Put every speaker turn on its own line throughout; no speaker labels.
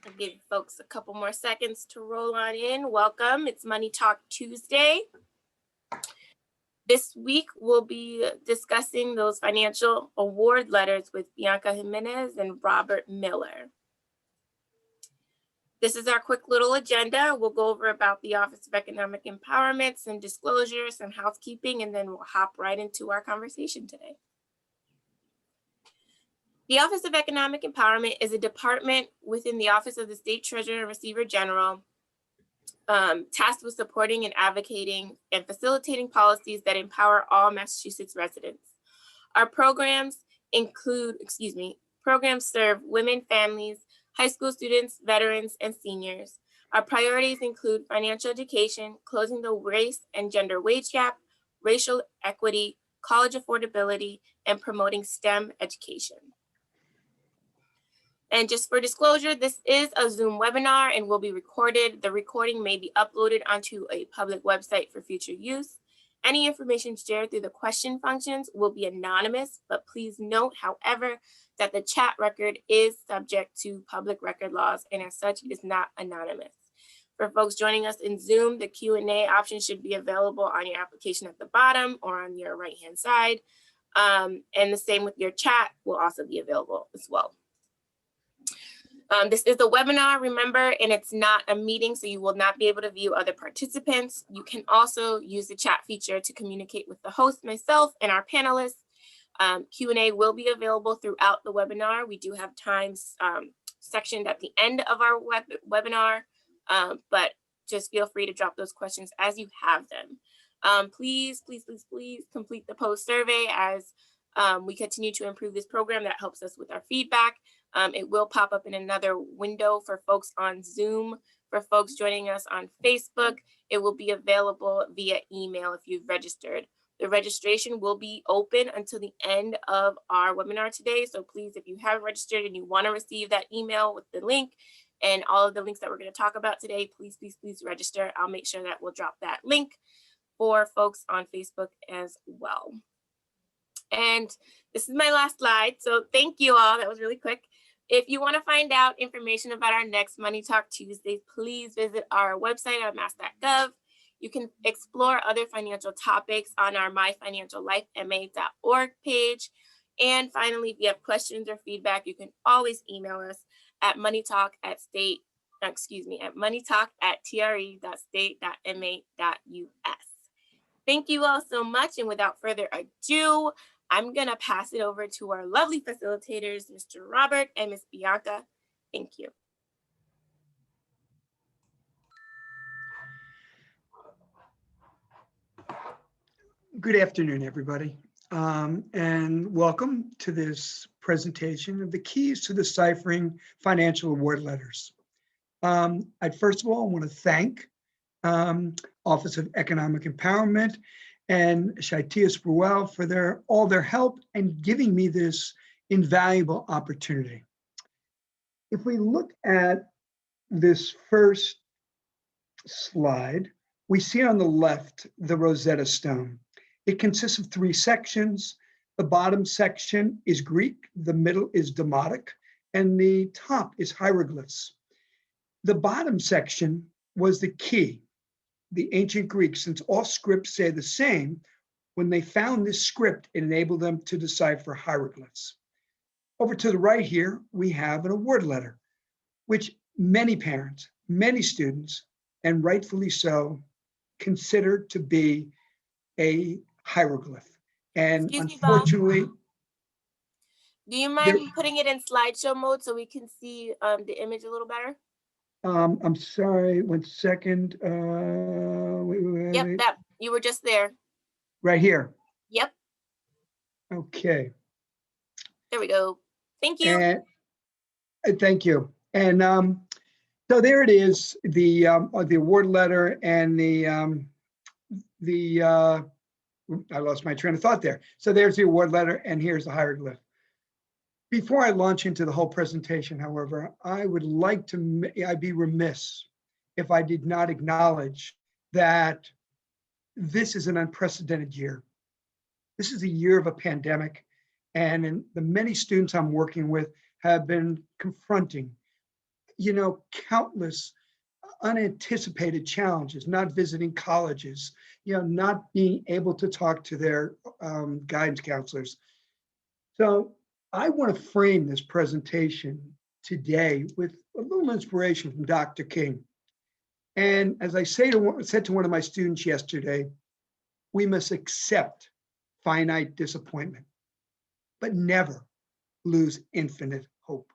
I'll give folks a couple more seconds to roll on in. Welcome. It's Money Talk Tuesday. This week, we'll be discussing those financial award letters with Bianca Jiménez and Robert Miller. This is our quick little agenda. We'll go over about the Office of Economic Empowerment, some disclosures, some housekeeping, and then we'll hop right into our conversation today. The Office of Economic Empowerment is a department within the Office of the State Treasurer and Receiver General, tasked with supporting and advocating and facilitating policies that empower all Massachusetts residents. Our programs serve women, families, high school students, veterans, and seniors. Our priorities include financial education, closing the race and gender wage gap, racial equity, college affordability, and promoting STEM education. And just for disclosure, this is a Zoom webinar and will be recorded. The recording may be uploaded onto a public website for future use. Any information shared through the question functions will be anonymous, but please note, however, that the chat record is subject to public record laws and as such is not anonymous. For folks joining us in Zoom, the Q&A option should be available on your application at the bottom or on your right-hand side. And the same with your chat will also be available as well. This is a webinar, remember, and it's not a meeting, so you will not be able to view other participants. You can also use the chat feature to communicate with the host, myself, and our panelists. Q&A will be available throughout the webinar. We do have times sectioned at the end of our webinar, but just feel free to drop those questions as you have them. Please complete the post survey as we continue to improve this program. That helps us with our feedback. It will pop up in another window for folks on Zoom. For folks joining us on Facebook, it will be available via email if you've registered. The registration will be open until the end of our webinar today. So please, if you have registered and you want to receive that email with the link and all of the links that we're going to talk about today, please register. I'll make sure that we'll drop that link for folks on Facebook as well. And this is my last slide. So thank you all. That was really quick. If you want to find out information about our next Money Talk Tuesday, please visit our website at mass.gov. You can explore other financial topics on our myfinanciallifema.org page. And finally, if you have questions or feedback, you can always email us at moneytalk@tre.state.ma.us. Thank you all so much. And without further ado, I'm going to pass it over to our lovely facilitators, Mr. Robert and Ms. Bianca. Thank you.
Good afternoon, everybody, and welcome to this presentation of the keys to deciphering financial award letters. First of all, I want to thank Office of Economic Empowerment and Shaitia Spruell for all their help and giving me this invaluable opportunity. If we look at this first slide, we see on the left the Rosetta Stone. It consists of 3 sections. The bottom section is Greek, the middle is Demotic, and the top is hieroglyphs. The bottom section was the key. The ancient Greeks, since all scripts say the same, when they found this script, it enabled them to decipher hieroglyphs. Over to the right here, we have an award letter, which many parents, many students, and rightfully so, consider to be a hieroglyph. And unfortunately,
do you mind putting it in slideshow mode so we can see the image a little better?
I'm sorry, 1 second. Wait.
Yep, that you were just there.
Right here.
Yep.
Okay.
There we go. Thank you.
And thank you. And so there it is, the award letter and I lost my train of thought there. So there's the award letter and here's the hieroglyph. Before I launch into the whole presentation, however, I'd be remiss if I did not acknowledge that this is an unprecedented year. This is a year of a pandemic, and the many students I'm working with have been confronting countless unanticipated challenges, not visiting colleges, not being able to talk to their guidance counselors. So I want to frame this presentation today with a little inspiration from Dr. King. And as I said to one of my students yesterday, we must accept finite disappointment, but never lose infinite hope.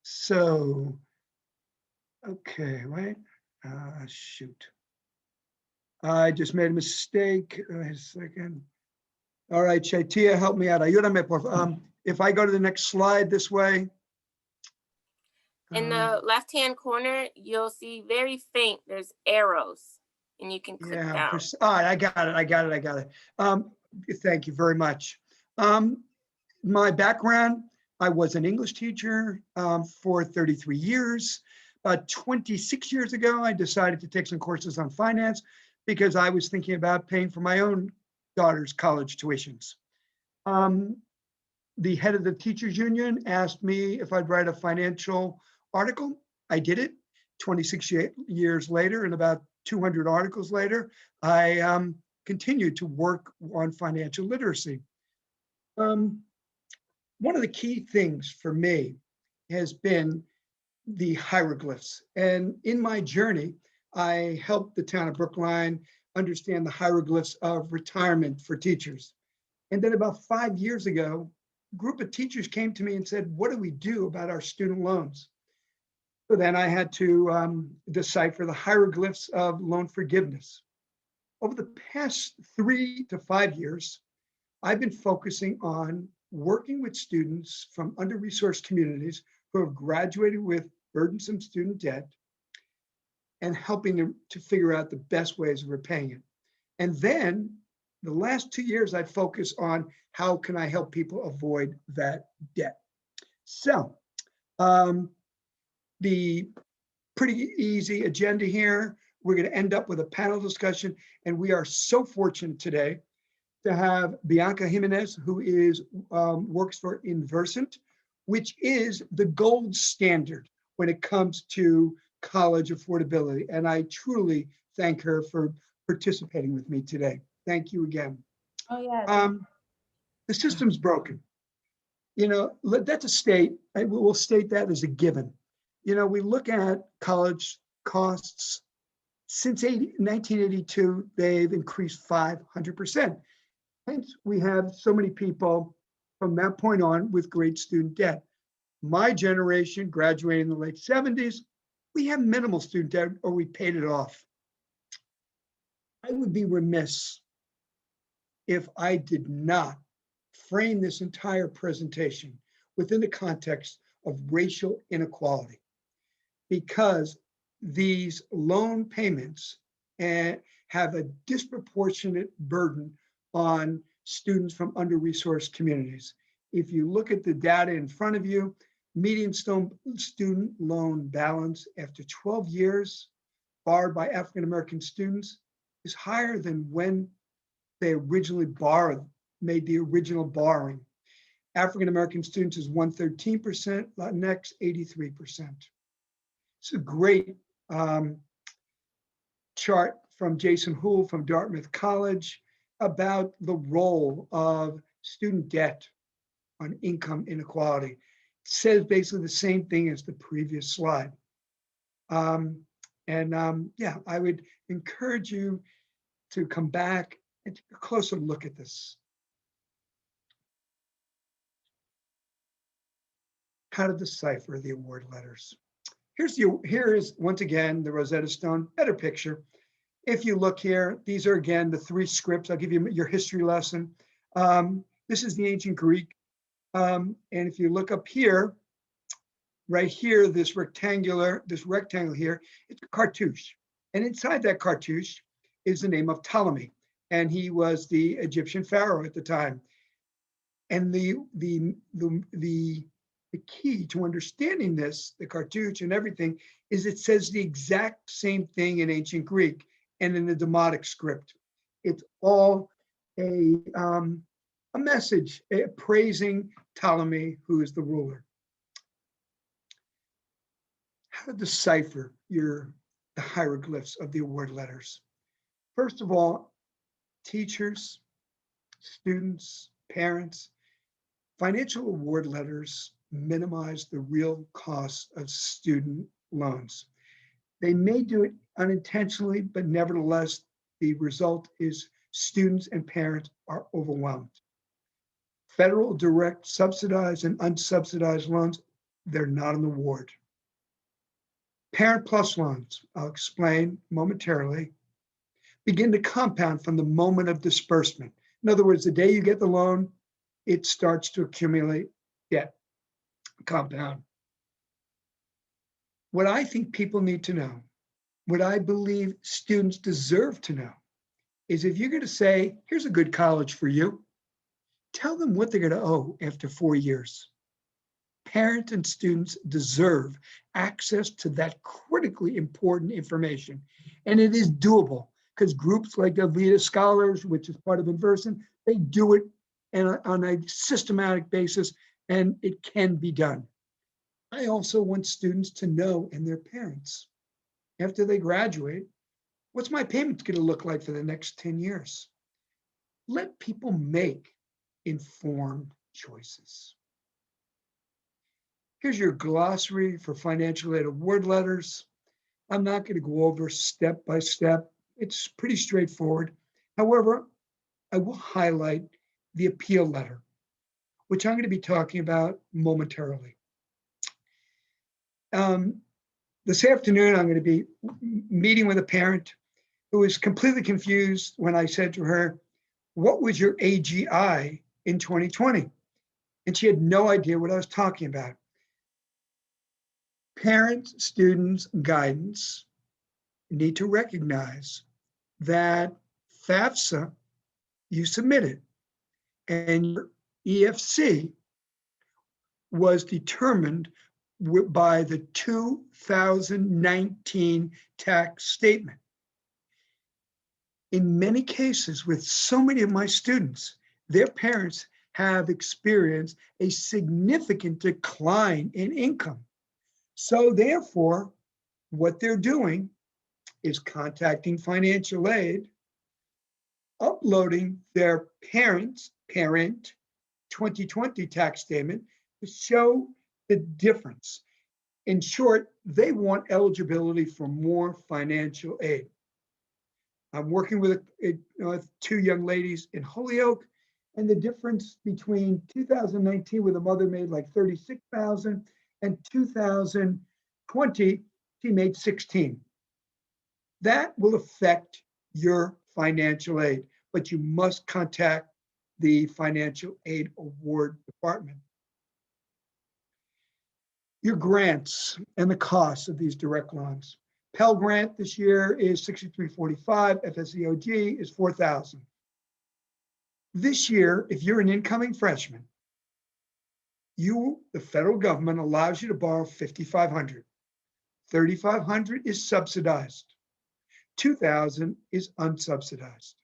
So, okay, right? Shoot. I just made a mistake. Wait a second. All right, Shaitia, help me out. Ayúdame, por favor. If I go to the next slide this way.
In the left-hand corner, you'll see very faint, there's arrows, and you can click down.
All right, I got it. Thank you very much. My background, I was an English teacher for 33 years. 26 years ago, I decided to take some courses on finance because I was thinking about paying for my own daughter's college tuitions. The head of the teachers union asked me if I'd write a financial article. I did it. 26 years later, and about 200 articles later, I continued to work on financial literacy. One of the key things for me has been the hieroglyphs. And in my journey, I helped the town of Brookline understand the hieroglyphs of retirement for teachers. And then about 5 years ago, a group of teachers came to me and said, what do we do about our student loans? So then I had to decipher the hieroglyphs of loan forgiveness. Over the past 3 to 5 years, I've been focusing on working with students from under-resourced communities who have graduated with burdensome student debt and helping them to figure out the best ways of repaying it. And then the last 2 years, I'd focus on how can I help people avoid that debt. So the pretty easy agenda here, we're going to end up with a panel discussion, and we are so fortunate today to have Bianca Jiménez, who is works for Inversant, which is the gold standard when it comes to college affordability. And I truly thank her for participating with me today. Thank you again.
Oh, yeah.
The system's broken. That's a state, we'll state that as a given. We look at college costs. Since 1982, they've increased 500%. Hence, we have so many people from that point on with great student debt. My generation, graduating in the late 70s, we have minimal student debt or we paid it off. I would be remiss if I did not frame this entire presentation within the context of racial inequality, because these loan payments have a disproportionate burden on students from under-resourced communities. If you look at the data in front of you, median student loan balance after 12 years borrowed by African-American students is higher than when they originally made the original borrowing. African-American students is 113%, Latinx 83%. It's a great chart from Jason Houle from Dartmouth College about the role of student debt on income inequality. It says basically the same thing as the previous slide. Yeah, I would encourage you to come back and take a closer look at this. How to decipher the award letters. Here is once again the Rosetta Stone, better picture. If you look here, these are again the 3 scripts. I'll give you your history lesson. This is the ancient Greek. And if you look up here, right here, this rectangle here, it's a cartouche. And inside that cartouche is the name of Ptolemy. And he was the Egyptian pharaoh at the time. And the key to understanding this, the cartouche and everything, is it says the exact same thing in ancient Greek and in the Demotic script. It's all a message praising Ptolemy, who is the ruler. to decipher the hieroglyphs of the award letters. First of all, teachers, students, parents, financial award letters minimize the real cost of student loans. They may do it unintentionally, but nevertheless, the result is students and parents are overwhelmed. Federal direct subsidized and unsubsidized loans, they're not an award. Parent Plus loans, I'll explain momentarily, begin to compound from the moment of disbursement. In other words, the day you get the loan, it starts to accumulate debt, compound. What I think people need to know, what I believe students deserve to know, is if you're going to say, here's a good college for you, tell them what they're going to owe after 4 years. Parents and students deserve access to that critically important information. And it is doable because groups like Avita Scholars, which is part of Inversant, they do it on a systematic basis, and it can be done. I also want students to know, and their parents, after they graduate, what's my payment going to look like for the next 10 years? Let people make informed choices. Here's your glossary for financial aid award letters. I'm not going to go over step by step. It's pretty straightforward. However, I will highlight the appeal letter, which I'm going to be talking about momentarily. This afternoon, I'm going to be meeting with a parent who was completely confused when I said to her, what was your AGI in 2020? And she had no idea what I was talking about. Parents, students, guidance need to recognize that FAFSA you submitted and your EFC was determined by the 2019 tax statement. In many cases, with so many of my students, their parents have experienced a significant decline in income. So therefore, what they're doing is contacting financial aid, uploading their parent 2020 tax statement to show the difference. In short, they want eligibility for more financial aid. I'm working with two young ladies in Holyoke, and the difference between 2019, where the mother made like 36,000, and 2020, she made 16. That will affect your financial aid, but you must contact the financial aid award department. Your grants and the costs of these direct loans. Pell Grant this year is $63.45, FSEOG is $4,000. This year, if you're an incoming freshman, the federal government allows you to borrow $5,500. $3,500 is subsidized. $2,000 is unsubsidized.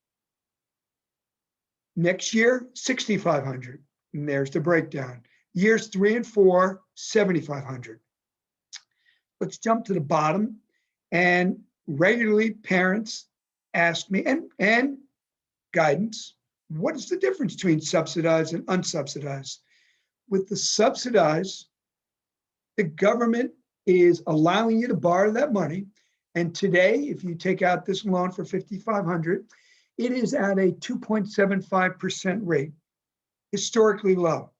Next year, $6,500, and there's the breakdown. Years 3 and 4, $7,500. Let's jump to the bottom. And regularly, parents ask me, and guidance, what is the difference between subsidized and unsubsidized? With the subsidized, the government is allowing you to borrow that money. And today, if you take out this loan for $5,500, it is at a 2.75% rate, historically low.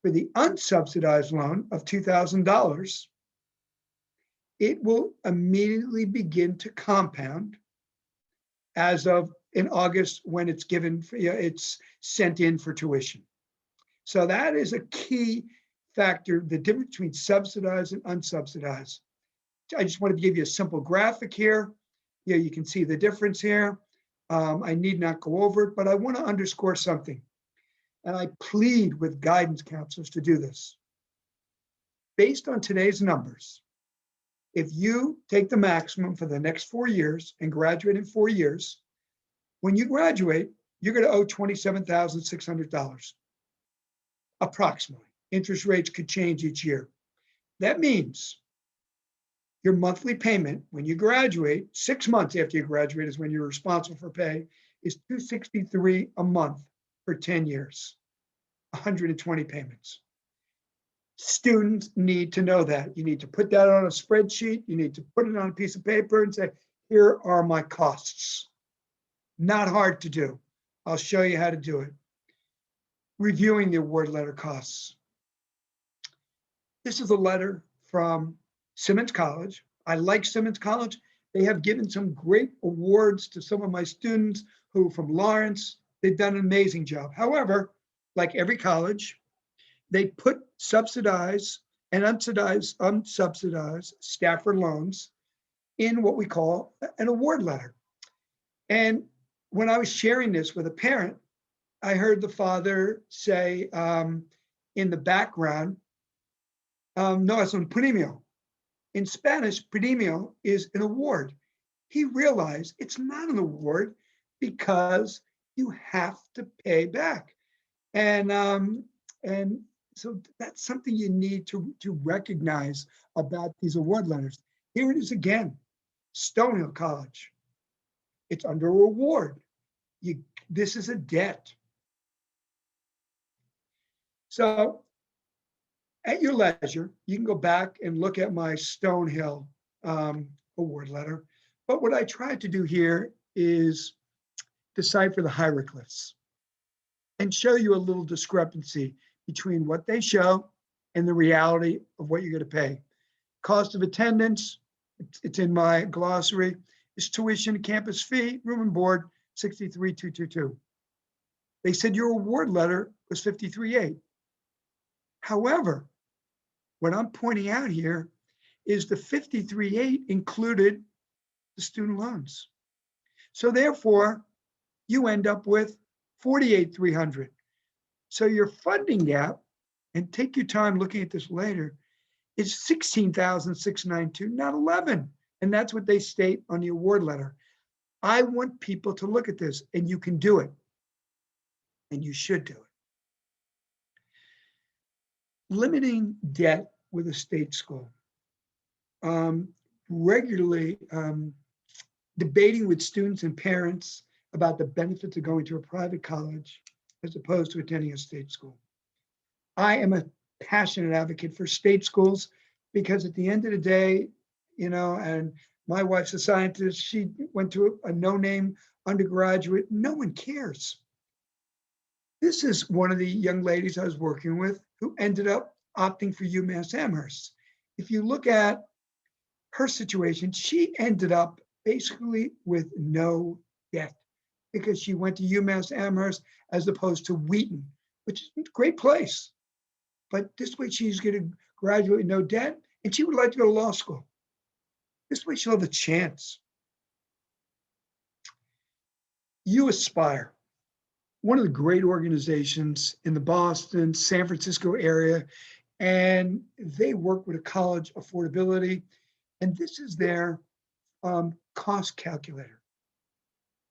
For the unsubsidized loan of $2,000, it will immediately begin to compound as of in August when it's given, it's sent in for tuition. So that is a key factor, the difference between subsidized and unsubsidized. I just wanted to give you a simple graphic here. Yeah, you can see the difference here. I need not go over it, but I want to underscore something. And I plead with guidance counselors to do this. Based on today's numbers, if you take the maximum for the next 4 years and graduate in 4 years, when you graduate, you're going to owe $27,600, approximately. Interest rates could change each year. That means your monthly payment when you graduate, 6 months after you graduate is when you're responsible for pay, is $263 a month for 10 years, 120 payments. Students need to know that. You need to put that on a spreadsheet. You need to put it on a piece of paper and say, here are my costs. Not hard to do. I'll show you how to do it. Reviewing the award letter costs. This is a letter from Simmons College. I like Simmons College. They have given some great awards to some of my students who from Lawrence. They've done an amazing job. However, like every college, they put subsidized and unsubsidized Stafford loans in what we call an award letter. And when I was sharing this with a parent, I heard the father say in the background, no, es un premio. In Spanish, premio is an award. He realized it's not an award because you have to pay back. And so that's something you need to recognize about these award letters. Here it is again, Stonehill College. It's under award. This is a debt. So at your leisure, you can go back and look at my Stonehill award letter. But what I tried to do here is decipher the hieroglyphs and show you a little discrepancy between what they show and the reality of what you're going to pay. Cost of attendance, it's in my glossary, is tuition, campus fee, room and board, $63,222. They said your award letter was $53,800. However, what I'm pointing out here is the $53,800 included the student loans. So therefore, you end up with $48,300. So your funding gap, and take your time looking at this later, is $16,692, not $11,000. And that's what they state on the award letter. I want people to look at this, and you can do it. And you should do it. Limiting debt with a state school. Regularly debating with students and parents about the benefits of going to a private college as opposed to attending a state school. I am a passionate advocate for state schools because at the end of the day, and my wife's a scientist, she went to a no-name undergraduate, no one cares. This is one of the young ladies I was working with who ended up opting for UMass Amherst. If you look at her situation, she ended up basically with no debt because she went to UMass Amherst as opposed to Wheaton, which is a great place. But this way she's going to graduate with no debt, and she would like to go to law school. This way she'll have a chance. You Aspire, one of the great organizations in the Boston, San Francisco area, and they work with a college affordability, and this is their cost calculator.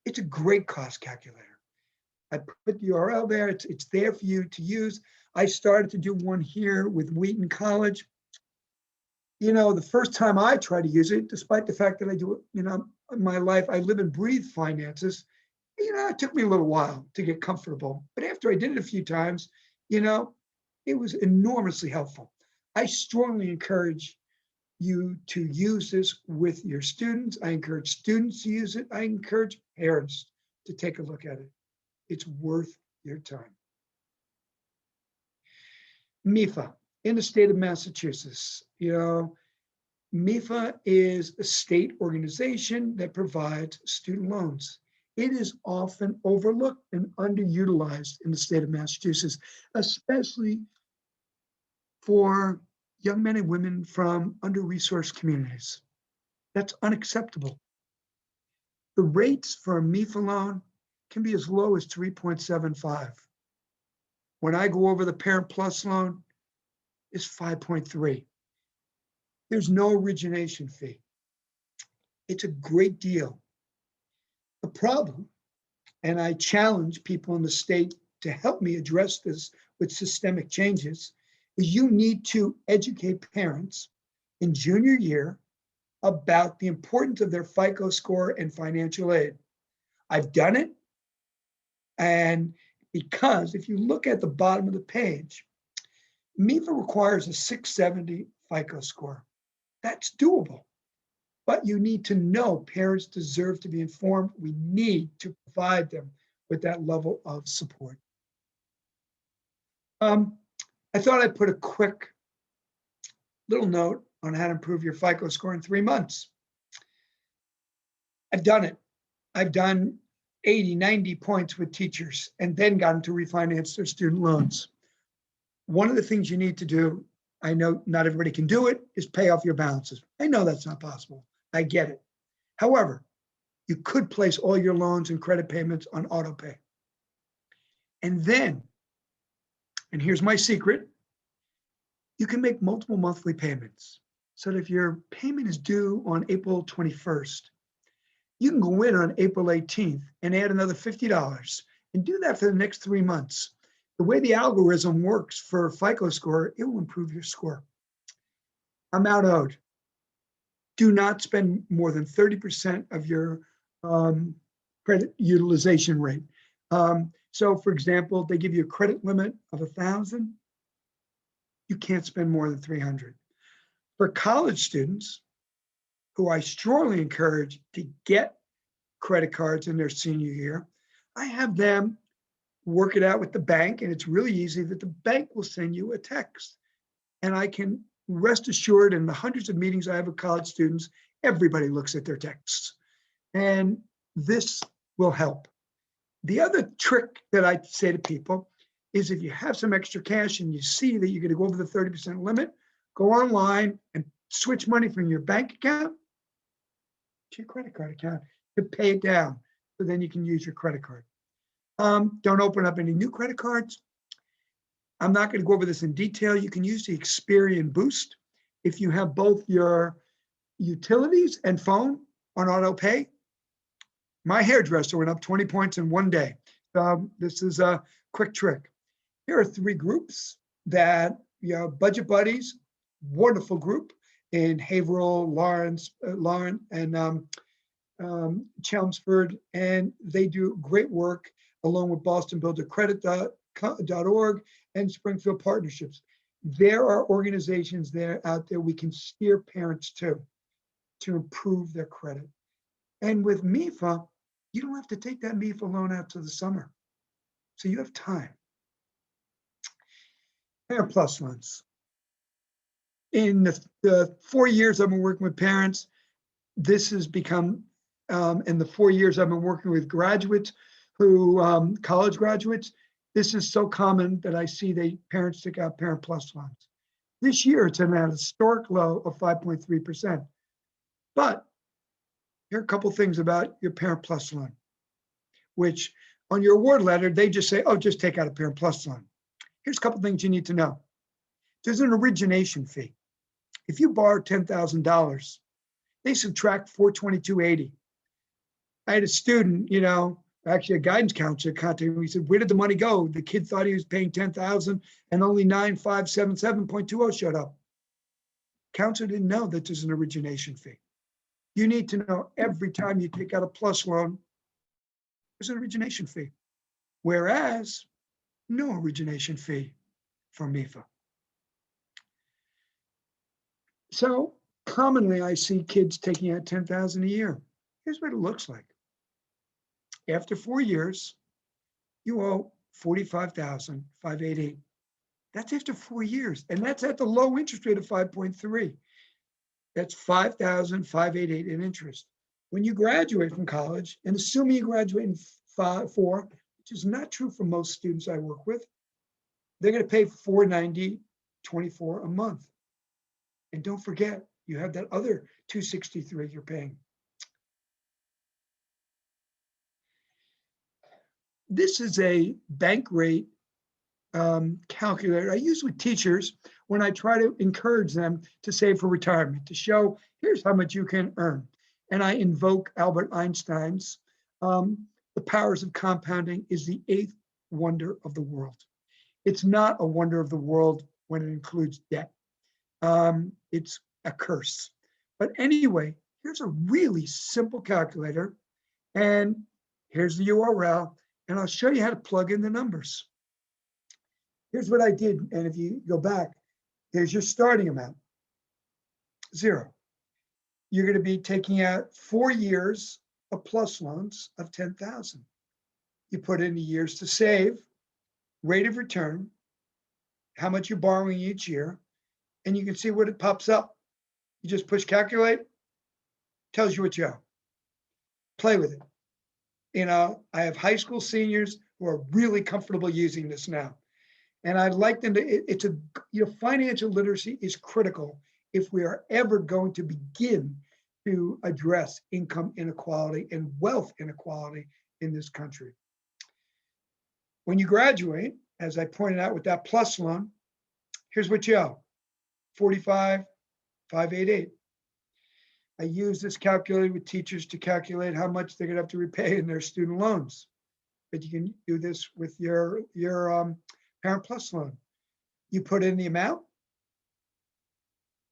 It's a great cost calculator. I put the URL there. It's there for you to use. I started to do one here with Wheaton College. The first time I tried to use it, despite the fact that I do it, in my life, I live and breathe finances. It took me a little while to get comfortable. But after I did it a few times, it was enormously helpful. I strongly encourage you to use this with your students. I encourage students to use it. I encourage parents to take a look at it. It's worth your time. MIFA, in the state of Massachusetts, MIFA is a state organization that provides student loans. It is often overlooked and underutilized in the state of Massachusetts, especially for young men and women from under-resourced communities. That's unacceptable. The rates for a MIFA loan can be as low as 3.75. When I go over the Parent Plus loan, it's 5.3. There's no origination fee. It's a great deal. The problem, and I challenge people in the state to help me address this with systemic changes, is you need to educate parents in junior year about the importance of their FICO score and financial aid. I've done it. And because if you look at the bottom of the page, MIFA requires a 670 FICO score. That's doable. But you need to know parents deserve to be informed. We need to provide them with that level of support. I thought I'd put a quick little note on how to improve your FICO score in 3 months. I've done it. I've done 80, 90 points with teachers and then gotten to refinance their student loans. One of the things you need to do, I know not everybody can do it, is pay off your balances. I know that's not possible. I get it. However, you could place all your loans and credit payments on auto pay. And then, and here's my secret, you can make multiple monthly payments. So that if your payment is due on April 21st, you can go in on April 18th and add another $50 and do that for the next 3 months. The way the algorithm works for FICO score, it will improve your score. Amount owed. Do not spend more than 30% of your credit utilization rate. So for example, they give you a credit limit of 1,000. You can't spend more than 300. For college students, who I strongly encourage to get credit cards in their senior year, I have them work it out with the bank, and it's really easy that the bank will send you a text. And I can rest assured in the hundreds of meetings I have with college students, everybody looks at their texts. And this will help. The other trick that I say to people is if you have some extra cash and you see that you're going to go over the 30% limit, go online and switch money from your bank account to your credit card account to pay it down. So then you can use your credit card. Don't open up any new credit cards. I'm not going to go over this in detail. You can use the Experian Boost. If you have both your utilities and phone on auto pay, my hairdresser went up 20 points in 1 day. This is a quick trick. Here are 3 groups that, Budget Buddies, wonderful group in Haverhill, Lawrence, and Chelmsford, and they do great work along with BostonBuilderCredit.org and Springfield Partnerships. There are organizations out there we can steer parents to improve their credit. And with MIFA, you don't have to take that MIFA loan out to the summer. So you have time. Parent Plus loans. In the 4 years I've been working with parents, this has become, in the 4 years I've been working with graduates who, college graduates, this is so common that I see parents take out Parent Plus loans. This year it's at a historic low of 5.3%. But here are a couple things about your Parent Plus loan, which on your award letter, they just say, oh, just take out a Parent Plus loan. Here's a couple things you need to know. There's an origination fee. If you borrow $10,000, they subtract $422.80. I had a student, actually a guidance counselor contacted me. He said, where did the money go? The kid thought he was paying $10,000 and only 9,577.20 showed up. Counselor didn't know that there's an origination fee. You need to know every time you take out a plus loan, there's an origination fee. Whereas no origination fee for MIFA. So commonly I see kids taking out $10,000 a year. Here's what it looks like. After 4 years, you owe $45,588. That's after 4 years, and that's at the low interest rate of 5.3. That's $5,588 in interest. When you graduate from college, and assuming you graduate in 4, which is not true for most students I work with, they're going to pay $490.24 a month. And don't forget, you have that other $263 you're paying. This is a bank rate calculator I use with teachers when I try to encourage them to save for retirement, to show here's how much you can earn. And I invoke Albert Einstein's, the powers of compounding is the 8th wonder of the world. It's not a wonder of the world when it includes debt. It's a curse. But anyway, here's a really simple calculator, and here's the URL, and I'll show you how to plug in the numbers. Here's what I did, and if you go back, here's your starting amount, 0. You're going to be taking out 4 years of plus loans of 10,000. You put in the years to save, rate of return, how much you're borrowing each year, and you can see what it pops up. You just push calculate, tells you what you owe. Play with it. You know, I have high school seniors who are really comfortable using this now. And I'd like them to, it's a, you know, financial literacy is critical if we are ever going to begin to address income inequality and wealth inequality in this country. When you graduate, as I pointed out with that plus loan, here's what you owe, 45,588. I use this calculator with teachers to calculate how much they're gonna have to repay in their student loans. But you can do this with your Parent Plus loan. You put in the amount,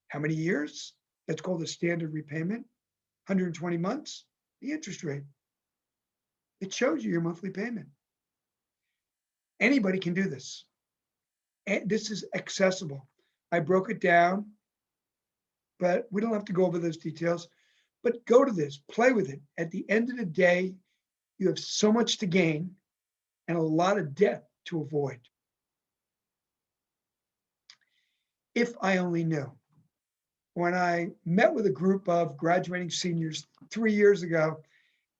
how many years, that's called the standard repayment, 120 months, the interest rate. It shows you your monthly payment. Anybody can do this. And this is accessible. I broke it down, but we don't have to go over those details. But go to this, play with it. At the end of the day, you have so much to gain and a lot of debt to avoid. If I only knew. When I met with a group of graduating seniors 3 years ago,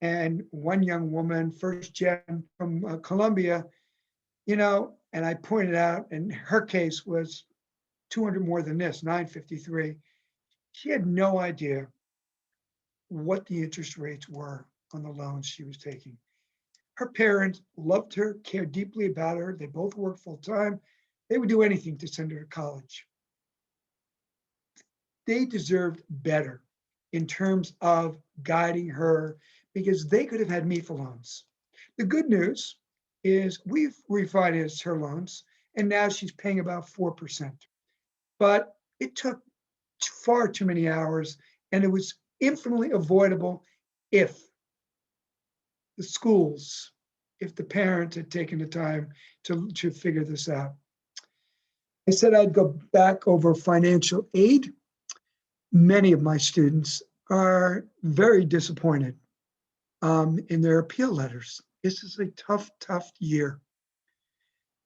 and one young woman, first gen from Columbia, you know, and I pointed out, and her case was 200 more than this, 953. She had no idea what the interest rates were on the loans she was taking. Her parents loved her, cared deeply about her. They both worked full time. They would do anything to send her to college. They deserved better in terms of guiding her because they could have had me for loans. The good news is we've refinanced her loans and now she's paying about 4%. But it took far too many hours and it was infinitely avoidable if the schools, if the parents had taken the time to figure this out. I said I'd go back over financial aid. Many of my students are very disappointed in their appeal letters. This is a tough, tough year.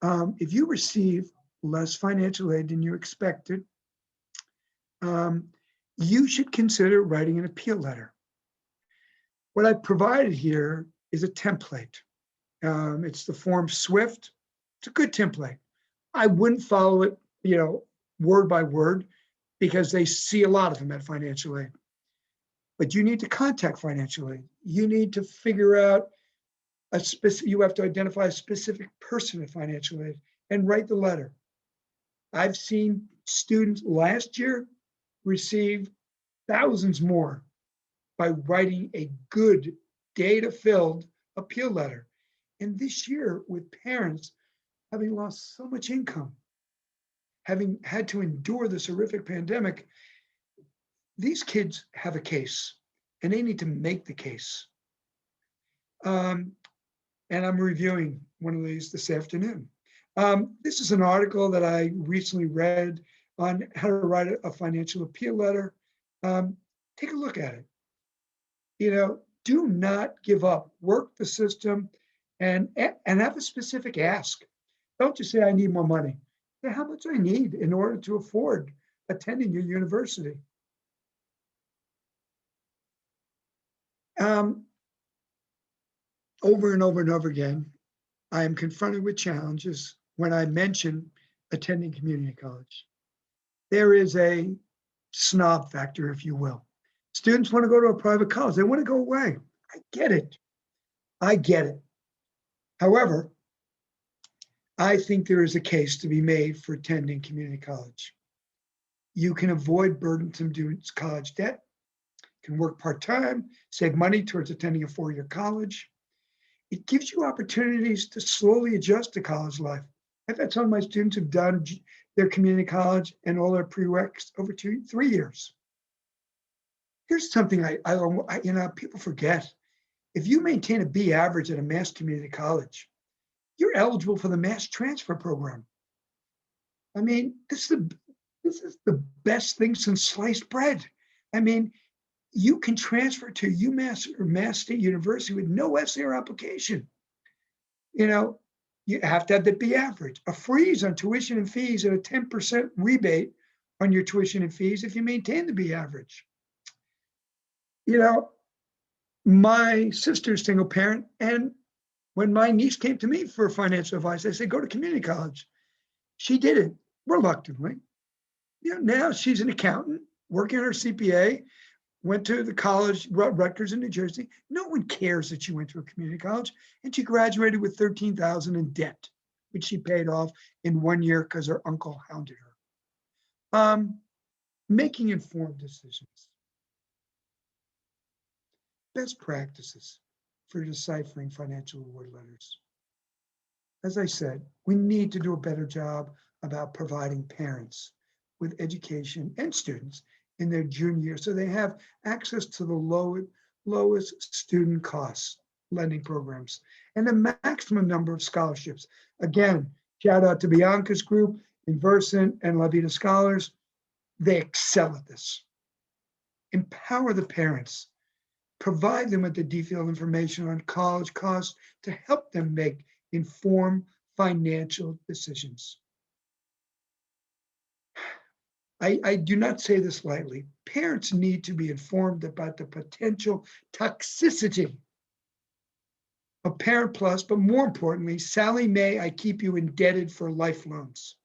If you receive less financial aid than you expected, you should consider writing an appeal letter. What I provided here is a template. It's the form SWIFT. It's a good template. I wouldn't follow it, you know, word by word, because they see a lot of them at financial aid. But you need to contact financial aid. You need to figure out you have to identify a specific person at financial aid and write the letter. I've seen students last year receive thousands more by writing a good data-filled appeal letter. And this year, with parents having lost so much income, having had to endure this horrific pandemic, these kids have a case and they need to make the case. And I'm reviewing one of these this afternoon. This is an article that I recently read on how to write a financial appeal letter. Take a look at it. You know, do not give up. Work the system and have a specific ask. Don't just say, I need more money. Say how much I need in order to afford attending your university. Over and over and over again, I am confronted with challenges when I mention attending community college. There is a snob factor, if you will. Students want to go to a private college. They want to go away. I get it. I get it. However, I think there is a case to be made for attending community college. You can avoid burdensome college debt, can work part-time, save money towards attending a 4-year college. It gives you opportunities to slowly adjust to college life. I've had some of my students who've done their community college and all their prereqs over 3 years. Here's something people forget. If you maintain a B average at a Mass community college, you're eligible for the Mass transfer program. I mean, this is the best thing since sliced bread. I mean, you can transfer to UMass or Mass State University with no essay or application. You have to have the B average, a freeze on tuition and fees, and a 10% rebate on your tuition and fees if you maintain the B average. My sister's single parent, and when my niece came to me for financial advice, I said, go to community college. She did it reluctantly. Now she's an accountant, working on her CPA, went to the college, Rutgers in New Jersey. No one cares that she went to a community college, and she graduated with $13,000 in debt, which she paid off in 1 year because her uncle hounded her. Making informed decisions. Best practices for deciphering financial award letters. As I said, we need to do a better job about providing parents with education and students in their junior year so they have access to the lowest student costs lending programs and the maximum number of scholarships. Again, shout out to Bianca's group, Inversant and La Vida Scholars. They excel at this. Empower the parents. Provide them with the detailed information on college costs to help them make informed financial decisions. I do not say this lightly. Parents need to be informed about the potential toxicity of Parent Plus, but more importantly, Sallie Mae, I keep you indebted for life loans.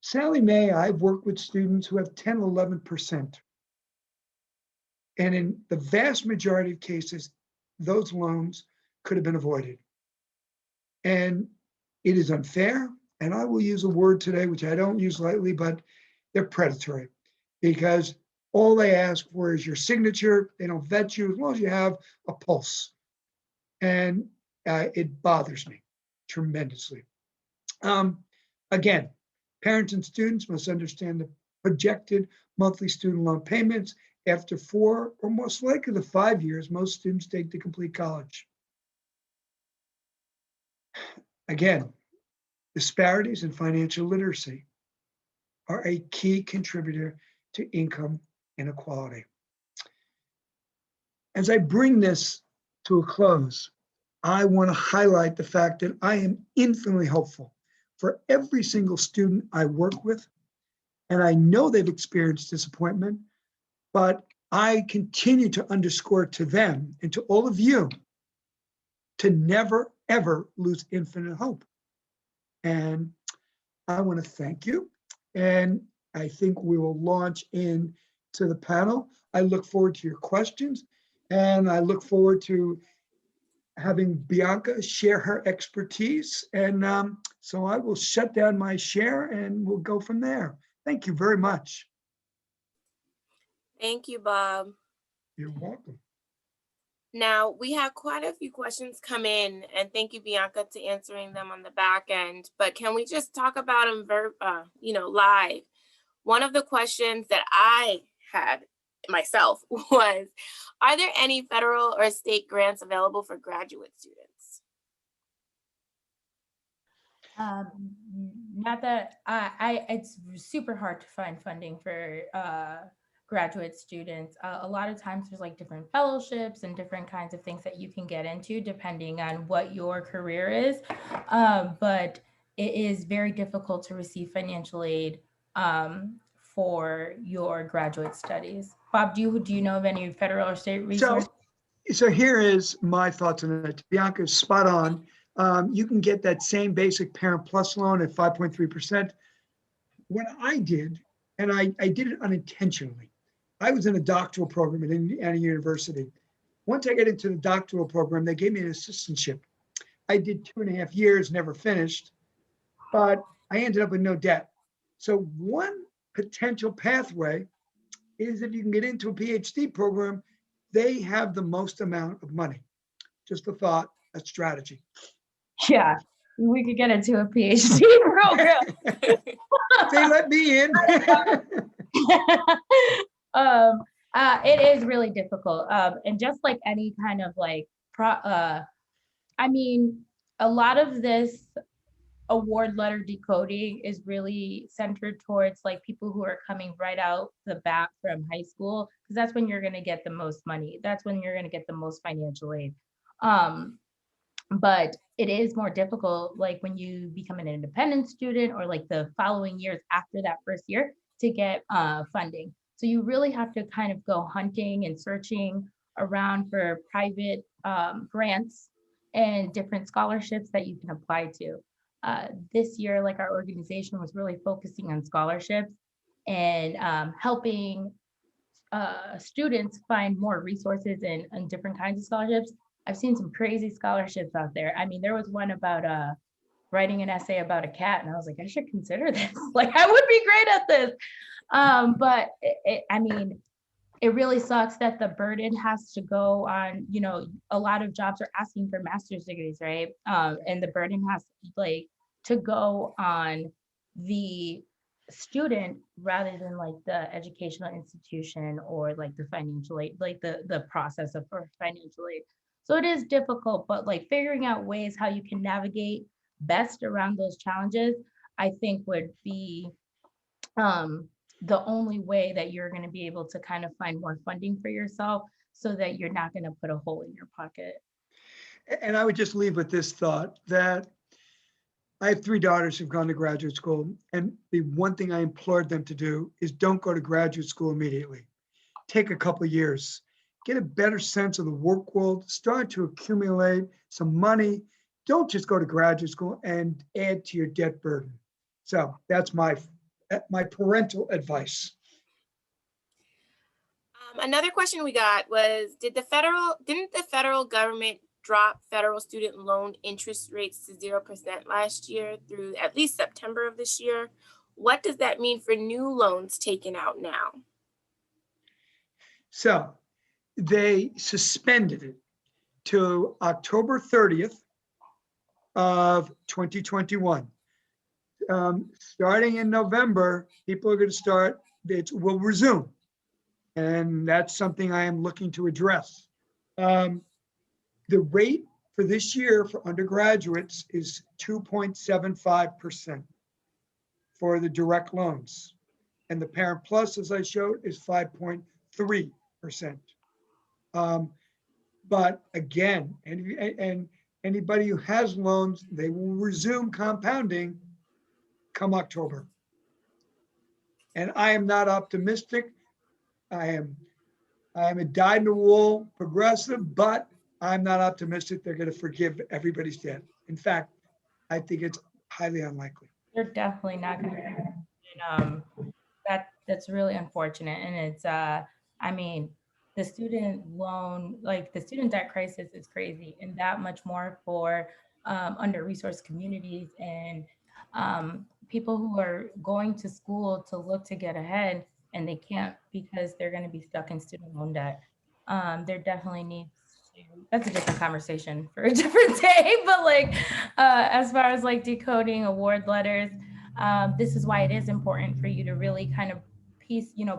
Sallie Mae, I've worked with students who have 10, 11%. And in the vast majority of cases, those loans could have been avoided. And it is unfair. And I will use a word today, which I don't use lightly, but they're predatory because all they ask for is your signature. They don't vet you as long as you have a pulse. And it bothers me tremendously. Again, parents and students must understand the projected monthly student loan payments after 4 or most likely the 5 years most students take to complete college. Again, disparities in financial literacy are a key contributor to income inequality. As I bring this to a close, I want to highlight the fact that I am infinitely hopeful for every single student I work with, and I know they've experienced disappointment, but I continue to underscore to them and to all of you to never, ever lose infinite hope. And I want to thank you. And I think we will launch into the panel. I look forward to your questions, and I look forward to having Bianca share her expertise. And so I will shut down my share and we'll go from there. Thank you very much.
Thank you, Bob.
You're welcome.
Now, we have quite a few questions come in, and thank you, Bianca, to answering them on the back end. But can we just talk about them live? One of the questions that I had myself was, are there any federal or state grants available for graduate students?
Not that it's super hard to find funding for graduate students. A lot of times there's like different fellowships and different kinds of things that you can get into depending on what your career is. But it is very difficult to receive financial aid for your graduate studies. Bob, do you know of any federal or state resources?
So here is my thoughts on it. Bianca's spot on. You can get that same basic Parent Plus loan at 5.3%. What I did, and I did it unintentionally, I was in a doctoral program at Indiana University. Once I got into the doctoral program, they gave me an assistantship. I did 2.5 years, never finished, but I ended up with no debt. So one potential pathway is if you can get into a PhD program, they have the most amount of money. Just a thought, a strategy.
Yeah, we could get into a PhD program.
They let me in.
It is really difficult. And just like any kind of like, I mean, a lot of this award letter decoding is really centered towards like people who are coming right out the bat from high school, because that's when you're going to get the most money. That's when you're going to get the most financial aid. Um, but it is more difficult like when you become an independent student or like the following years after that first year to get funding. So you really have to kind of go hunting and searching around for private grants and different scholarships that you can apply to. This year, like our organization was really focusing on scholarships and helping students find more resources and different kinds of scholarships. I've seen some crazy scholarships out there. I mean, there was one about writing an essay about a cat, and I was like, I should consider this. Like, I would be great at this. But I mean, it really sucks that the burden has to go on, you know, a lot of jobs are asking for master's degrees, right? And the burden has like to go on the student rather than like the educational institution or like the financial aid, like the process of for financial aid. So it is difficult, but like figuring out ways how you can navigate best around those challenges, I think would be the only way that you're going to be able to kind of find more funding for yourself so that you're not going to put a hole in your pocket.
And I would just leave with this thought that I have 3 daughters who've gone to graduate school, and the one thing I implored them to do is don't go to graduate school immediately. Take a couple of years, get a better sense of the work world, start to accumulate some money. Don't just go to graduate school and add to your debt burden. So that's my parental advice.
Another question we got was, didn't the federal government drop federal student loan interest rates to 0% last year through at least September of this year? What does that mean for new loans taken out now?
So they suspended it to October 30th of 2021. Starting in November, people are going to start, it will resume. And that's something I am looking to address. The rate for this year for undergraduates is 2.75% for the direct loans. And the Parent Plus, as I showed, is 5.3%. But again, and anybody who has loans, they will resume compounding come October. And I am not optimistic. I am a dyed-in-the-wool progressive, but I'm not optimistic they're going to forgive everybody's debt. In fact, I think it's highly unlikely.
They're definitely not going to. That's really unfortunate, and it's I mean, the student loan, like the student debt crisis, is crazy, and that much more for under-resourced communities and people who are going to school to look to get ahead and they can't because they're going to be stuck in student loan debt. There definitely needs to, that's a different conversation for a different day, but like as far as like decoding award letters, this is why it is important for you to really kind of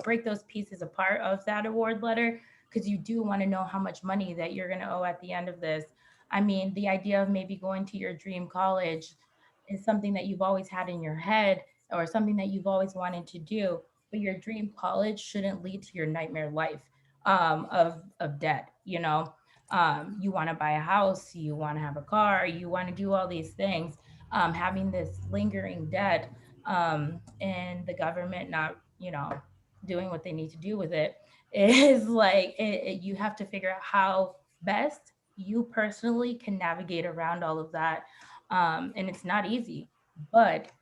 break those pieces apart of that award letter, because you do want to know how much money that you're going to owe at the end of this. I mean, the idea of maybe going to your dream college is something that you've always had in your head or something that you've always wanted to do, but your dream college shouldn't lead to your nightmare life of debt. You know, you want to buy a house, you want to have a car, you want to do all these things. Having this lingering debt and the government not, doing what they need to do with it is like you have to figure out how best you personally can navigate around all of that. And it's not easy, but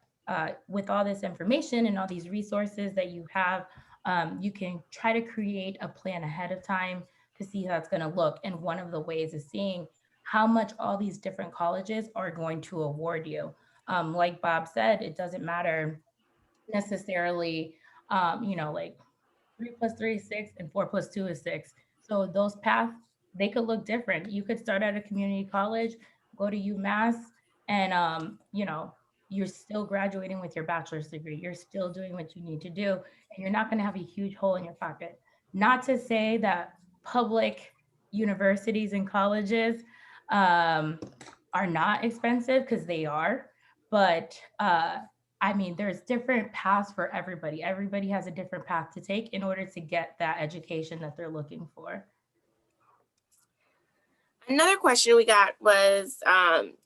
with all this information and all these resources that you have, you can try to create a plan ahead of time to see how it's going to look. And one of the ways is seeing how much all these different colleges are going to award you. Like Bob said, it doesn't matter necessarily, like 3 + 3 is 6 and 4 + 2 is 6. So those paths, they could look different. You could start at a community college, go to UMass, and you're still graduating with your bachelor's degree. You're still doing what you need to do, and you're not going to have a huge hole in your pocket. Not to say that public universities and colleges are not expensive, because they are, but I mean, there's different paths for everybody. Everybody has a different path to take in order to get that education that they're looking for.
Another question we got was,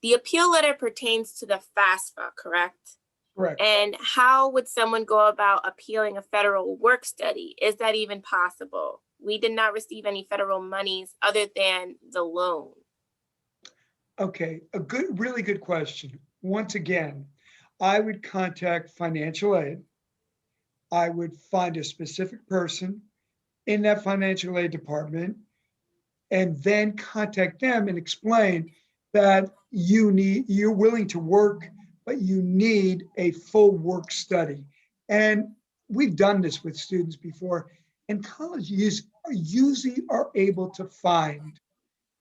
the appeal letter pertains to the FAFSA, correct?
Correct.
And how would someone go about appealing a federal work study? Is that even possible? We did not receive any federal monies other than the loan.
Okay, really good question. Once again, I would contact financial aid. I would find a specific person in that financial aid department and then contact them and explain that you're willing to work, but you need a full work study. And we've done this with students before, and colleges usually are able to find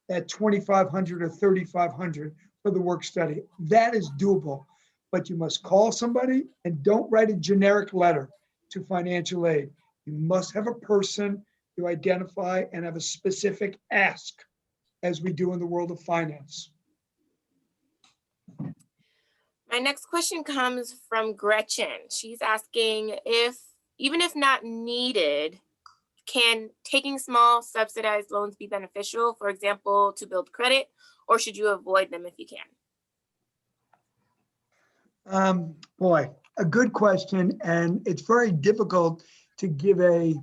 that 2,500 or 3,500 for the work study. That is doable, but you must call somebody and don't write a generic letter to financial aid. You must have a person to identify and have a specific ask, as we do in the world of finance.
My next question comes from Gretchen. She's asking if, even if not needed, can taking small subsidized loans be beneficial, for example, to build credit, or should you avoid them if you can?
Boy, a good question. And it's very difficult to give a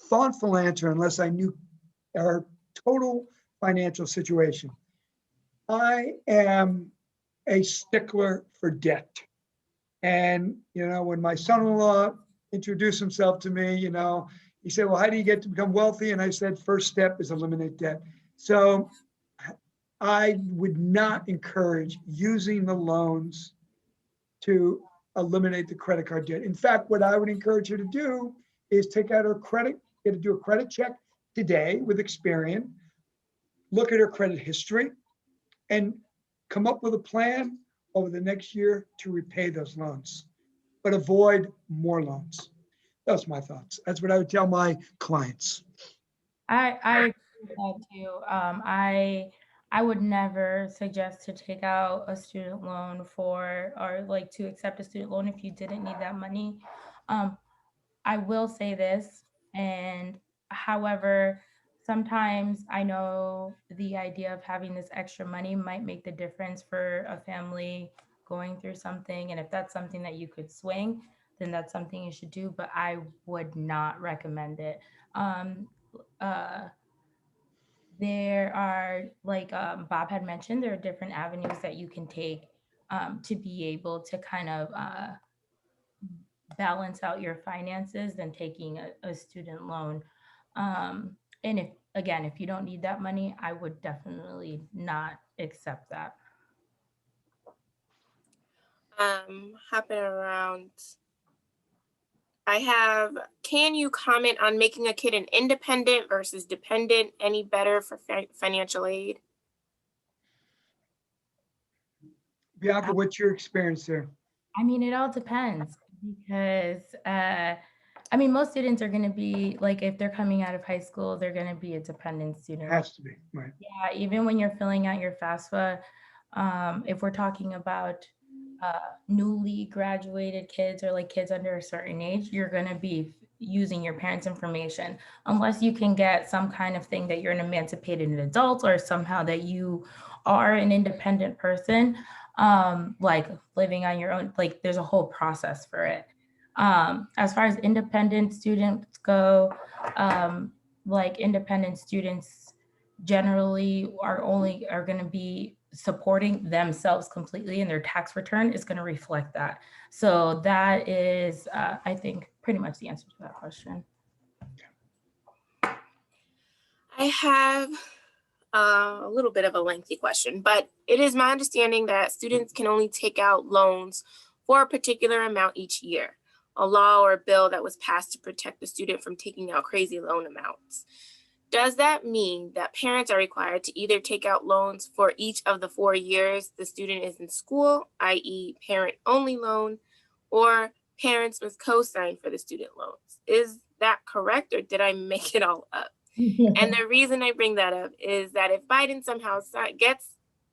thoughtful answer unless I knew our total financial situation. I am a stickler for debt. And, when my son-in-law introduced himself to me, he said, well, how do you get to become wealthy? And I said, first step is eliminate debt. So I would not encourage using the loans to eliminate the credit card debt. In fact, what I would encourage you to do is take out her credit, get to do a credit check today with Experian, look at her credit history, and come up with a plan over the next year to repay those loans, but avoid more loans. That's my thoughts. That's what I would tell my clients.
I agree with that too. I would never suggest to take out a student loan or like to accept a student loan if you didn't need that money. I will say this, and however, sometimes I know the idea of having this extra money might make the difference for a family going through something. And if that's something that you could swing, then that's something you should do, but I would not recommend it. Um, uh, there are, like Bob had mentioned, there are different avenues that you can take to be able to kind of balance out your finances than taking a student loan. And if you don't need that money, I would definitely not accept that.
Hopping around. I have, can you comment on making a kid an independent versus dependent any better for financial aid?
Bianca, what's your experience there?
I mean, it all depends because, most students are going to be like, if they're coming out of high school, they're going to be a dependent student.
Has to be, right?
Yeah, even when you're filling out your FAFSA, if we're talking about newly graduated kids or like kids under a certain age, you're going to be using your parents' information unless you can get some kind of thing that you're an emancipated adult or somehow that you are an independent person, like living on your own. Like there's a whole process for it. As far as independent students go, like independent students generally are going to be supporting themselves completely, and their tax return is going to reflect that. So that is, I think, pretty much the answer to that question.
I have a little bit of a lengthy question, but it is my understanding that students can only take out loans for a particular amount each year, a law or a bill that was passed to protect the student from taking out crazy loan amounts. Does that mean that parents are required to either take out loans for each of the 4 years the student is in school, i.e. parent-only loan, or parents must co-sign for the student loans? Is that correct, or did I make it all up? And the reason I bring that up is that if Biden somehow gets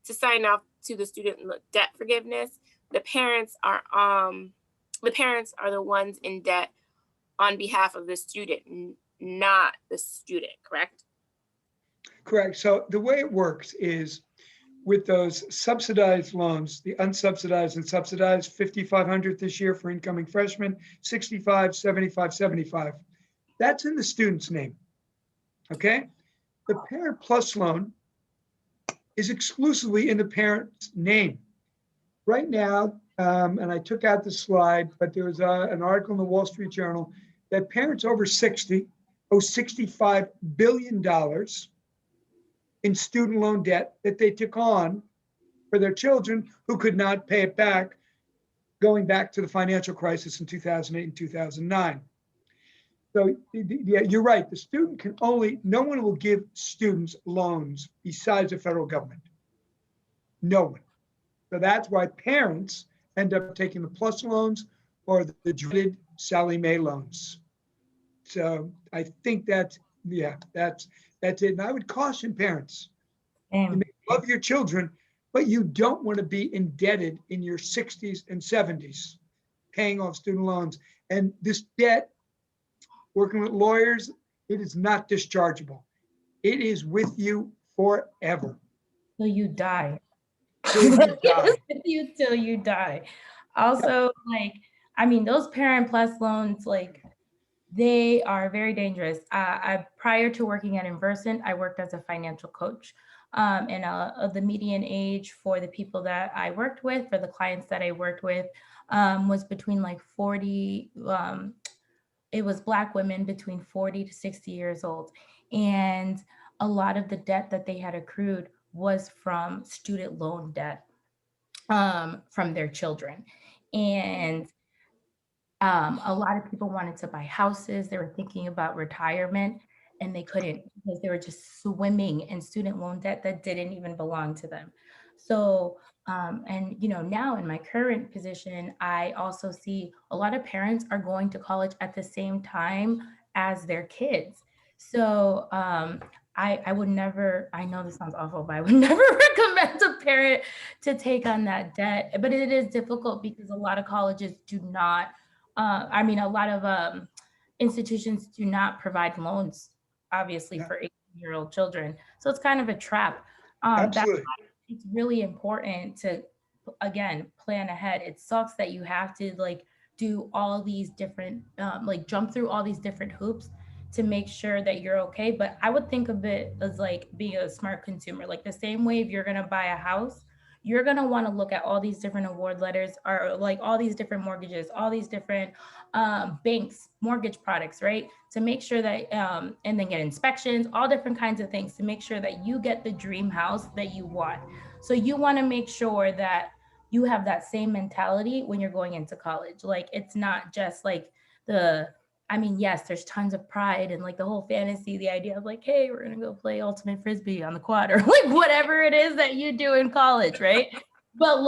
to sign off to the student debt forgiveness, the parents are the ones in debt on behalf of the student, not the student, correct?
Correct. So the way it works is with those subsidized loans, the unsubsidized and subsidized, 5,500 this year for incoming freshmen, 65, 75, 75. That's in the student's name. Okay. The Parent Plus loan is exclusively in the parent's name. Right now, and I took out the slide, but there was an article in the Wall Street Journal that parents over 60 owe $65 billion in student loan debt that they took on for their children who could not pay it back, going back to the financial crisis in 2008 and 2009. So yeah, you're right. The student can only, no one will give students loans besides the federal government. No one. So that's why parents end up taking the plus loans or the dreaded Sally Mae loans. So I think that's it. And I would caution parents, you may love your children, but you don't want to be indebted in your 60s and 70s, paying off student loans. And this debt, working with lawyers, it is not dischargeable. It is with you forever.
Till you die.
Till you die.
Till you die. Also, like, I mean, those Parent Plus loans, like, they are very dangerous. Prior to working at Inversant, I worked as a financial coach. And the median age for the people that I worked with, for the clients that I worked with, was between like 40, it was Black women between 40 to 60 years old. And a lot of the debt that they had accrued was from student loan debt from their children. And a lot of people wanted to buy houses. They were thinking about retirement and they couldn't because they were just swimming in student loan debt that didn't even belong to them. So, and you know, now in my current position, I also see a lot of parents are going to college at the same time as their kids. So I would never, I know this sounds awful, but I would never recommend a parent to take on that debt. But it is difficult because a lot of colleges do not, a lot of institutions do not provide loans, obviously, for 18-year-old children. So it's kind of a trap.
Absolutely.
It's really important to, again, plan ahead. It sucks that you have to like do all these different, like jump through all these different hoops to make sure that you're okay. But I would think of it as like being a smart consumer, like the same way if you're going to buy a house, you're going to want to look at all these different award letters or like all these different mortgages, all these different banks, mortgage products, right? To make sure that, and then get inspections, all different kinds of things to make sure that you get the dream house that you want. So you want to make sure that you have that same mentality when you're going into college. Like, it's not just like yes, there's tons of pride and like the whole fantasy, the idea of like, hey, we're going to go play ultimate frisbee on the quad or like whatever it is that you do in college, right? But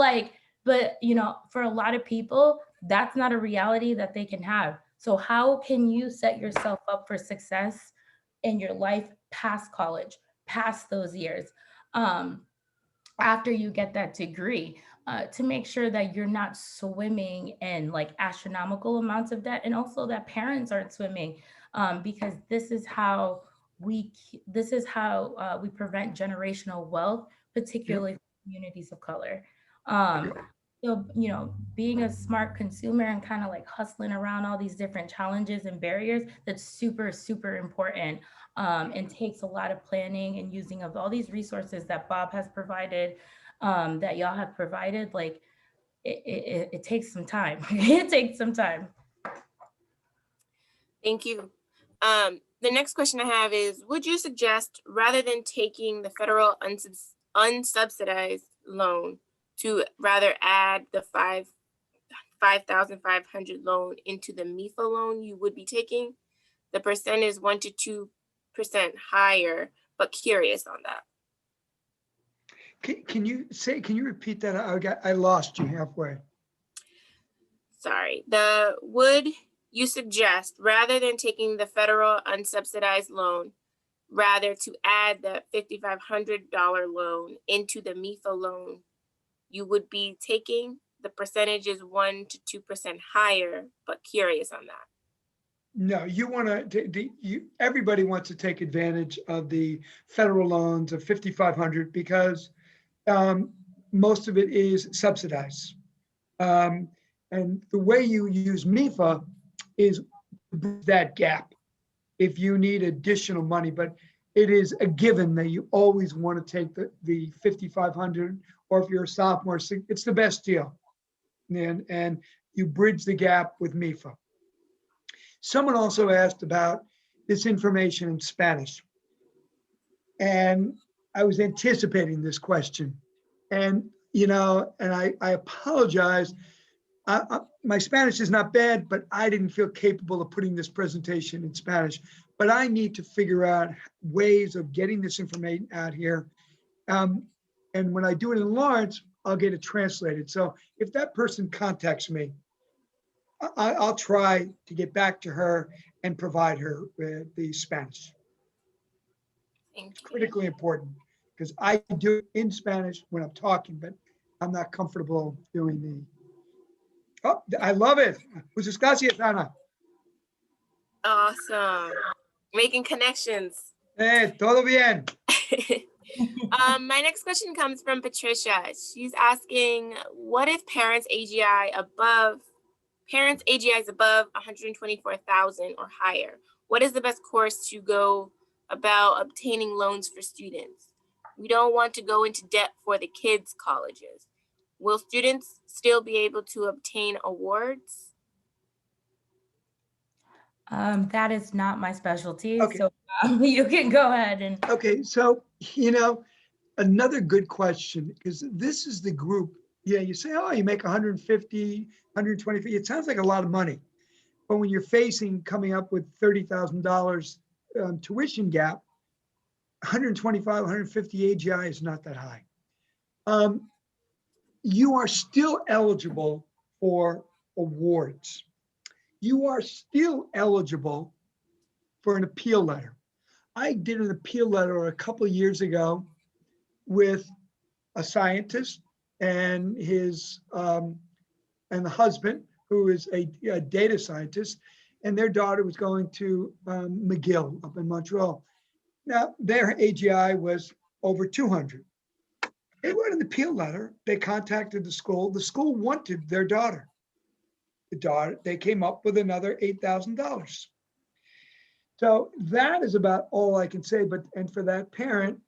you know, for a lot of people, that's not a reality that they can have. So how can you set yourself up for success in your life past college, past those years, after you get that degree? To make sure that you're not swimming in like astronomical amounts of debt, and also that parents aren't swimming, because this is how we prevent generational wealth, particularly for communities of color. So, you know, being a smart consumer and kind of like hustling around all these different challenges and barriers, that's super, super important, and takes a lot of planning and using of all these resources that Bob has provided, that y'all have provided. Like it takes some time. It takes some time.
Thank you. The next question I have is, would you suggest, rather than taking the federal unsubsidized loan, to rather add the 5,500 loan into the MIFA loan you would be taking? The percent is 1% to 2% higher, but curious on that.
Can you repeat that? I lost you halfway.
Sorry. you suggest, rather than taking the federal unsubsidized loan, rather to add the $5,500 loan into the MIFA loan, you would be taking the percentages 1 to 2% higher, but curious on that.
No, you want to, everybody wants to take advantage of the federal loans of 5,500 because most of it is subsidized. And the way you use MIFA is that gap if you need additional money, but it is a given that you always want to take the 5,500, or if you're a sophomore, it's the best deal. And you bridge the gap with MIFA. Someone also asked about this information in Spanish. And I was anticipating this question. And, I apologize. My Spanish is not bad, but I didn't feel capable of putting this presentation in Spanish. But I need to figure out ways of getting this information out here. And when I do it in Lawrence, I'll get it translated. So if that person contacts me, I'll try to get back to her and provide her with the Spanish.
Thank you.
Critically important because I do it in Spanish when I'm talking, but I'm not comfortable doing the. Oh, I love it. Muchas gracias, Ana.
Awesome. Making connections.
Todo bien.
My next question comes from Patricia. She's asking, what if parents' AGI is above 124,000 or higher? What is the best course to go about obtaining loans for students? We don't want to go into debt for the kids' colleges. Will students still be able to obtain awards?
That is not my specialty.
Okay.
So you can go ahead and.
Okay, so, another good question, because this is the group. Yeah, you say, oh, you make 150, 120. It sounds like a lot of money. But when you're coming up with $30,000 tuition gap, 125, 150 AGI is not that high. You are still eligible for awards. You are still eligible for an appeal letter. I did an appeal letter a couple of years ago with a scientist and his and the husband, who is a data scientist, and their daughter was going to McGill up in Montreal. Now, their AGI was over 200. They wrote an appeal letter. They contacted the school. The school wanted their daughter. They came up with another $8,000. So that is about all I can say. And for that parent,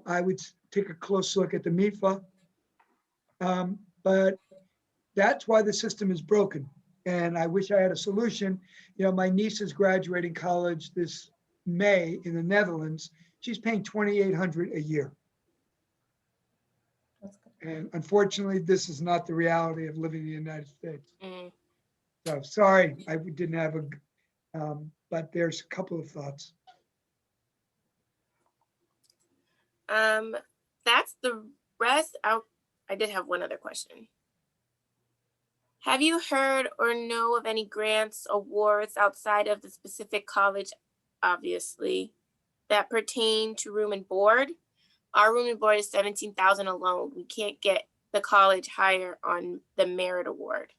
I would take a close look at the MIFA. But that's why the system is broken. And I wish I had a solution. My niece is graduating college this May in the Netherlands. She's paying $2,800 a year. And unfortunately, this is not the reality of living in the United States. So sorry, I didn't have but there's a couple of thoughts.
That's the rest. I did have one other question. Have you heard or know of any grants, awards outside of the specific college, obviously, that pertain to room and board? Our room and board is $17,000 alone. We can't get the college higher on the merit award.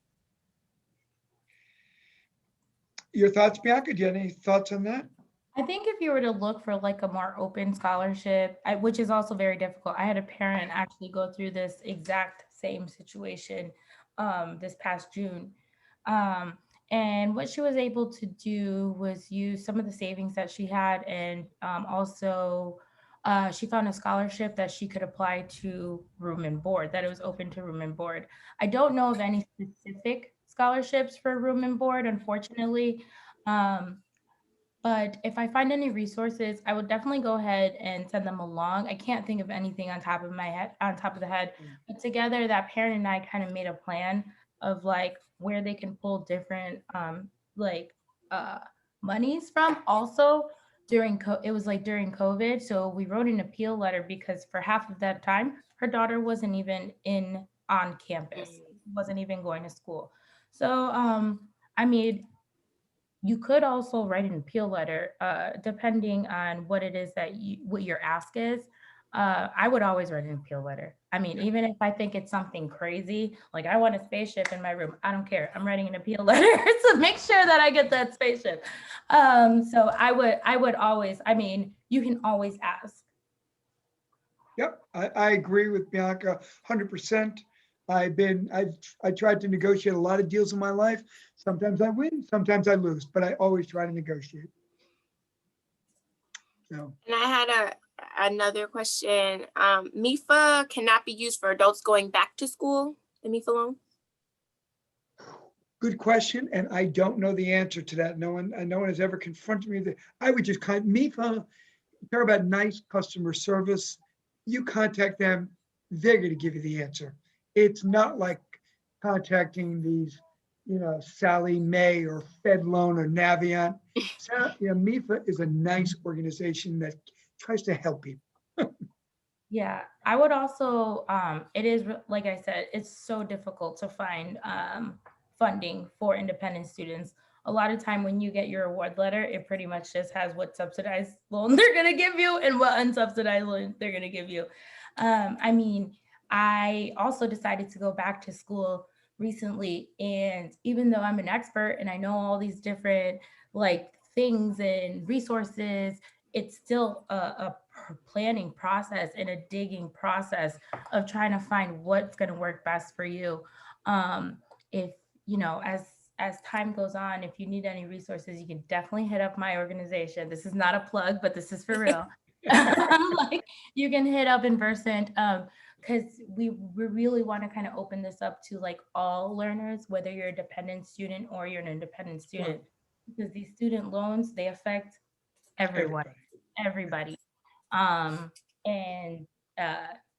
Your thoughts, Bianca? Do you have any thoughts on that?
I think if you were to look for like a more open scholarship, which is also very difficult. I had a parent actually go through this exact same situation this past June. And what she was able to do was use some of the savings that she had, and also she found a scholarship that she could apply to room and board, that it was open to room and board. I don't know of any specific scholarships for room and board, unfortunately. But if I find any resources, I would definitely go ahead and send them along. I can't think of anything on top of the head, but together that parent and I kind of made a plan of like where they can pull different monies from. Also it was like during COVID. So we wrote an appeal letter because for half of that time, her daughter wasn't even on campus, wasn't even going to school. So I made You could also write an appeal letter, depending on what it is that what your ask is. I would always write an appeal letter. I mean,
Yeah.
even if I think it's something crazy, like I want a spaceship in my room, I don't care. I'm writing an appeal letter to make sure that I get that spaceship. So I would always, I mean, you can always ask.
Yep, I agree with Bianca 100%. I tried to negotiate a lot of deals in my life. Sometimes I win, sometimes I lose, but I always try to negotiate. So,
And I had another question. MIFA cannot be used for adults going back to school, the MIFA loan?
good question, and I don't know the answer to that. No one has ever confronted me. I would just MIFA, care about nice customer service. You contact them, they're going to give you the answer. It's not like contacting these, Sally Mae or FedLoan or Navient. So, MIFA is a nice organization that tries to help people.
Yeah, I would also, it is, like I said, it's so difficult to find funding for independent students. A lot of time when you get your award letter, it pretty much just has what subsidized loan they're gonna give you and what unsubsidized loan they're gonna give you. I mean, I also decided to go back to school recently, and even though I'm an expert and I know all these different like things and resources, it's still a planning process and a digging process of trying to find what's going to work best for you. If as time goes on, if you need any resources, you can definitely hit up my organization. This is not a plug, but this is for real. Like, you can hit up Inversant, because we really want to kind of open this up to like all learners, whether you're a dependent student or you're an independent student, because these student loans, they affect everyone, everybody. Um, and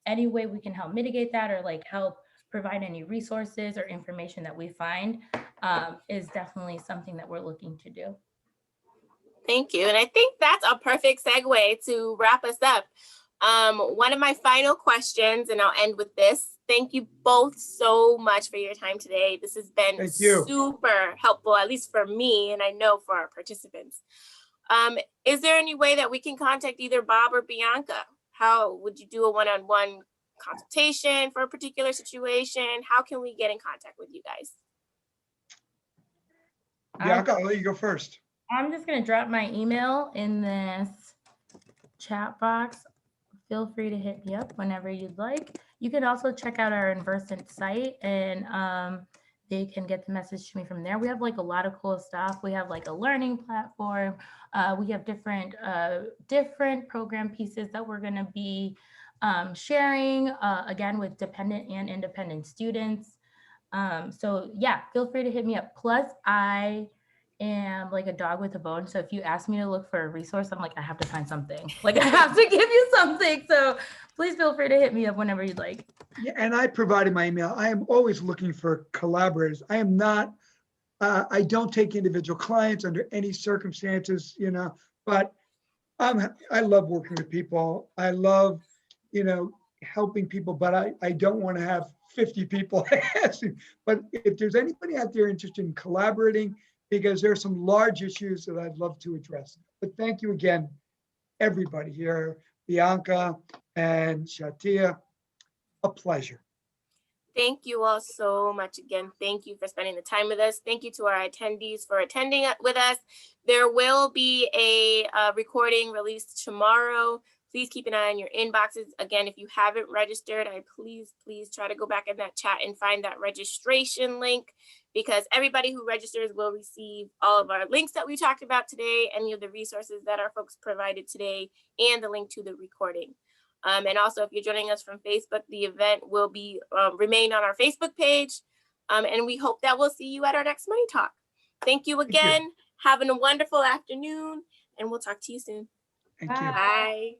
any way we can help mitigate that or like help provide any resources or information that we find is definitely something that we're looking to do.
Thank you. And I think that's a perfect segue to wrap us up. One of my final questions, and I'll end with this. Thank you both so much for your time today. This has been super helpful, at least for me, and I know for our participants. Is there any way that we can contact either Bob or Bianca? How would you do a one-on-one consultation for a particular situation? How can we get in contact with you guys?
Bianca, I'll let you go first.
I'm just going to drop my email in this chat box. Feel free to hit me up whenever you'd like. You can also check out our Inversant site, and they can get the message to me from there. We have like a lot of cool stuff. We have like a learning platform. We have different program pieces that we're going to be sharing, again, with dependent and independent students. So yeah, feel free to hit me up. Plus, I am like a dog with a bone. So if you ask me to look for a resource, I'm like, I have to find something. Like, I have to give you something. So please feel free to hit me up whenever you'd like.
Yeah, and I provided my email. I am always looking for collaborators. I am not, I don't take individual clients under any circumstances, but I love working with people. I love, helping people, but I don't want to have 50 people asking. But if there's anybody out there interested in collaborating, because there are some large issues that I'd love to address. But thank you again, everybody here, Bianca and Shatia. A pleasure.
Thank you all so much again. Thank you for spending the time with us. Thank you to our attendees for attending with us. There will be a recording released tomorrow. Please keep an eye on your inboxes. Again, if you haven't registered, please try to go back in that chat and find that registration link, because everybody who registers will receive all of our links that we talked about today, any of the resources that our folks provided today, and the link to the recording. And also, if you're joining us from Facebook, the event will be remain on our Facebook page. And we hope that we'll see you at our next Money Talk. Thank you again. Having a wonderful afternoon, and we'll talk to you soon.
Thank you.
Bye.